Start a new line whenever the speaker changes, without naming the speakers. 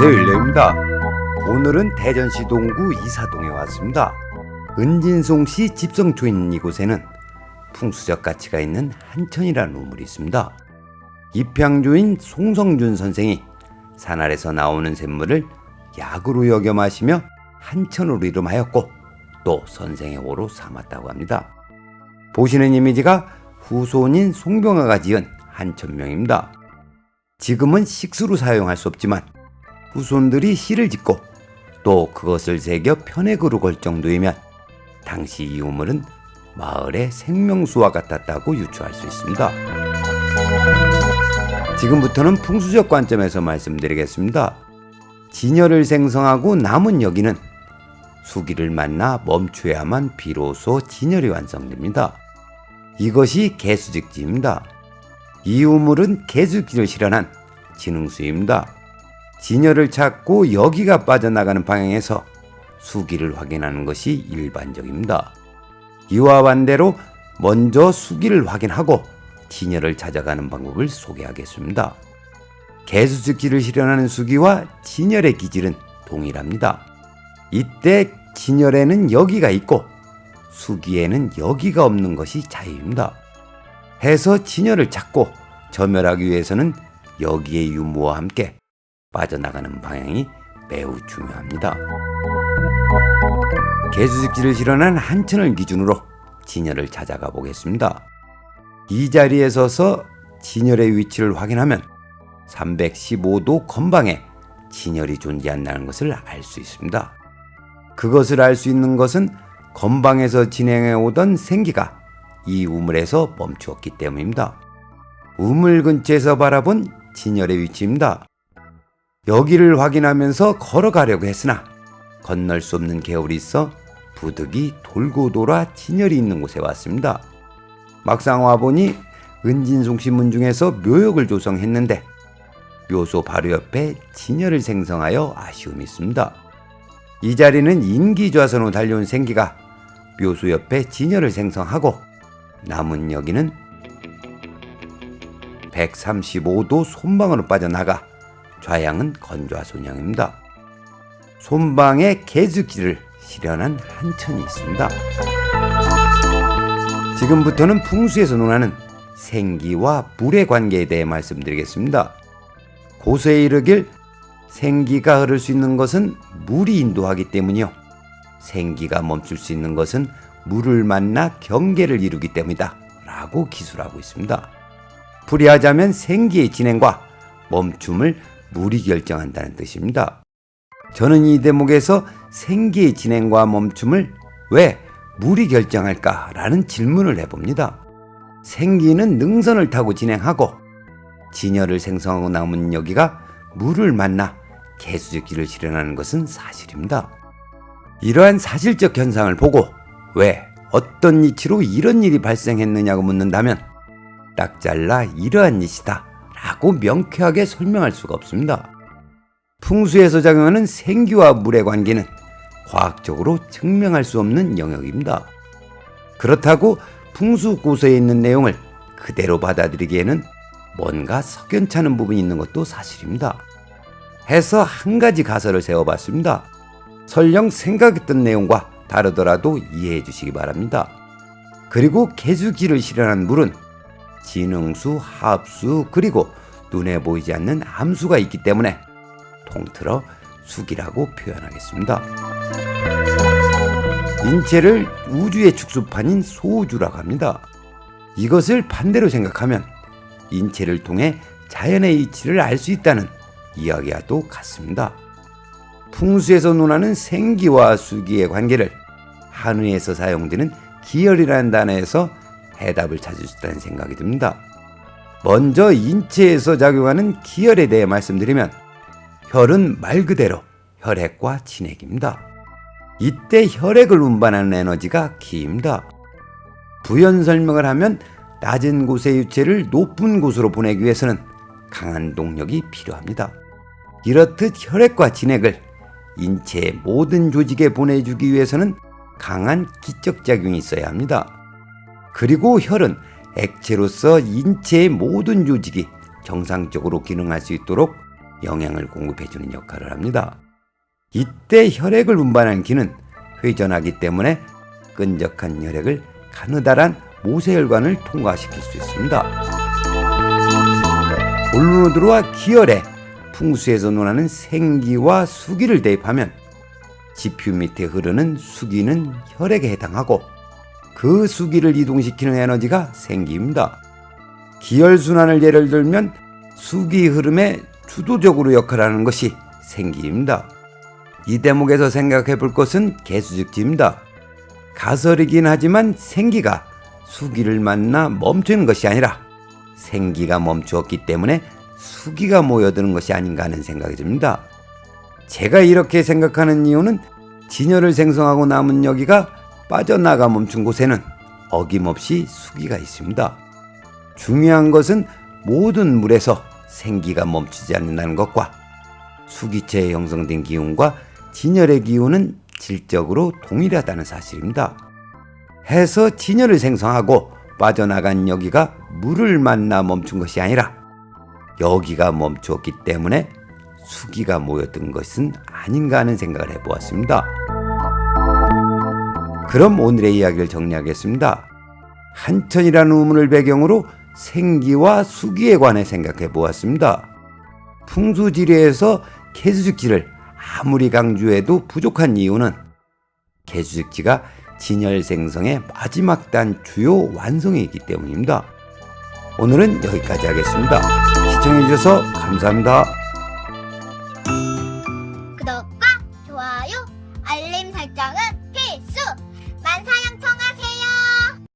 안녕하세요, 일레입니다. 오늘은 대전시 동구 이사동에 왔습니다. 은진송씨 집성초인 이곳에는 풍수적 가치가 있는 한천이라는 우물이 있습니다. 입향조인 송성준 선생이 산 아래서 나오는 샘물을 약으로 여겨 마시며 한천으로 이름하였고 또 선생의 호로 삼았다고 합니다. 보시는 이미지가 후손인 송병화가 지은 한천명입니다. 지금은 식수로 사용할 수 없지만 후손들이 시를 짓고 또 그것을 새겨 편액으로 걸 정도이면 당시 이 우물은 마을의 생명수와 같았다고 유추할 수 있습니다. 지금부터는 풍수적 관점에서 말씀드리겠습니다. 진열을 생성하고 남은 여기는 수기를 만나 멈춰야만 비로소 진열이 완성됩니다. 이것이 개수직지입니다. 이 우물은 개수기를 실현한 진흥수입니다. 진열을 찾고 여기가 빠져나가는 방향에서 수기를 확인하는 것이 일반적입니다. 이와 반대로 먼저 수기를 확인하고 진열을 찾아가는 방법을 소개하겠습니다. 개수직지를 실현하는 수기와 진열의 기질은 동일합니다. 이때 진열에는 여기가 있고 수기에는 여기가 없는 것이 차이입니다. 해서 진열을 찾고 점열하기 위해서는 여기의 유무와 함께 빠져나가는 방향이 매우 중요합니다. 개수직지를 실현한 한천을 기준으로 진열을 찾아가 보겠습니다. 이 자리에 서서 진열의 위치를 확인하면 315도 건방에 진열이 존재한다는 것을 알 수 있습니다. 그것을 알 수 있는 것은 건방에서 진행해 오던 생기가 이 우물에서 멈추었기 때문입니다. 우물 근처에서 바라본 진열의 위치입니다. 여기를 확인하면서 걸어가려고 했으나 건널 수 없는 개울이 있어 부득이 돌고 돌아 진열이 있는 곳에 왔습니다. 막상 와보니 은진송씨 문중에서 묘역을 조성했는데 묘소 바로 옆에 진열을 생성하여 아쉬움이 있습니다. 이 자리는 인기좌선으로 달려온 생기가 묘소 옆에 진열을 생성하고 남은 여기는 135도 손방으로 빠져나가 좌양은 건좌손양입니다. 손방에 개수기를 실현한 한천이 있습니다. 지금부터는 풍수에서 논하는 생기와 물의 관계에 대해 말씀드리겠습니다. 고서에 이르길 생기가 흐를 수 있는 것은 물이 인도하기 때문이요 생기가 멈출 수 있는 것은 물을 만나 경계를 이루기 때문이다 라고 기술하고 있습니다. 풀이하자면 생기의 진행과 멈춤을 물이 결정한다는 뜻입니다. 저는 이 대목에서 생기의 진행과 멈춤을 왜 물이 결정할까라는 질문을 해봅니다. 생기는 능선을 타고 진행하고 진열을 생성하고 남은 여기가 물을 만나 개수직지를 실현하는 것은 사실입니다. 이러한 사실적 현상을 보고 왜 어떤 이치로 이런 일이 발생했느냐고 묻는다면 딱 잘라 이러한 이치다 라고 명쾌하게 설명할 수가 없습니다. 풍수에서 작용하는 생기와 물의 관계는 과학적으로 증명할 수 없는 영역입니다. 그렇다고 풍수고서에 있는 내용을 그대로 받아들이기에는 뭔가 석연찮은 부분이 있는 것도 사실입니다. 해서 한 가지 가설을 세워봤습니다. 설령 생각했던 내용과 다르더라도 이해해 주시기 바랍니다. 그리고 개수기를 실현한 물은 진흥수, 합수, 그리고 눈에 보이지 않는 암수가 있기 때문에 통틀어 수기라고 표현하겠습니다. 인체를 우주의 축소판인 소우주라고 합니다. 이것을 반대로 생각하면 인체를 통해 자연의 이치를 알 수 있다는 이야기와도 같습니다. 풍수에서 논하는 생기와 수기의 관계를 한의에서 사용되는 기혈이라는 단어에서 해답을 찾을 수 있다는 생각이 듭니다. 먼저 인체에서 작용하는 기혈에 대해 말씀드리면 혈은 말 그대로 혈액과 진액입니다. 이때 혈액을 운반하는 에너지가 기입니다. 부연 설명을 하면 낮은 곳의 유체를 높은 곳으로 보내기 위해서는 강한 동력이 필요합니다. 이렇듯 혈액과 진액을 인체의 모든 조직에 보내주기 위해서는 강한 기적작용이 있어야 합니다. 그리고 혈은 액체로서 인체의 모든 조직이 정상적으로 기능할 수 있도록 영양을 공급해주는 역할을 합니다. 이때 혈액을 운반하는 기는 회전하기 때문에 끈적한 혈액을 가느다란 모세혈관을 통과시킬 수 있습니다. 본론으로와 기혈에 풍수에서 논하는 생기와 수기를 대입하면 지표 밑에 흐르는 수기는 혈액에 해당하고 그 수기를 이동시키는 에너지가 생기입니다. 기혈순환을 예를 들면 수기 흐름에 주도적으로 역할하는 것이 생기입니다. 이 대목에서 생각해 볼 것은 개수직지입니다. 가설이긴 하지만 생기가 수기를 만나 멈추는 것이 아니라 생기가 멈추었기 때문에 수기가 모여드는 것이 아닌가 하는 생각이 듭니다. 제가 이렇게 생각하는 이유는 진열을 생성하고 남은 여기가 빠져나가 멈춘 곳에는 어김없이 수기가 있습니다. 중요한 것은 모든 물에서 생기가 멈추지 않는다는 것과 수기체에 형성된 기운과 진열의 기운은 질적으로 동일하다는 사실입니다. 해서 진열을 생성하고 빠져나간 여기가 물을 만나 멈춘 것이 아니라 여기가 멈추었기 때문에 수기가 모였던 것은 아닌가 하는 생각을 해보았습니다. 그럼 오늘의 이야기를 정리하겠습니다. 한천이라는 우문을 배경으로 생기와 수기에 관해 생각해 보았습니다. 풍수지리에서 개수직지를 아무리 강조해도 부족한 이유는 개수직지가 진열 생성의 마지막 단 주요 완성이기 때문입니다. 오늘은 여기까지 하겠습니다. 시청해 주셔서 감사합니다.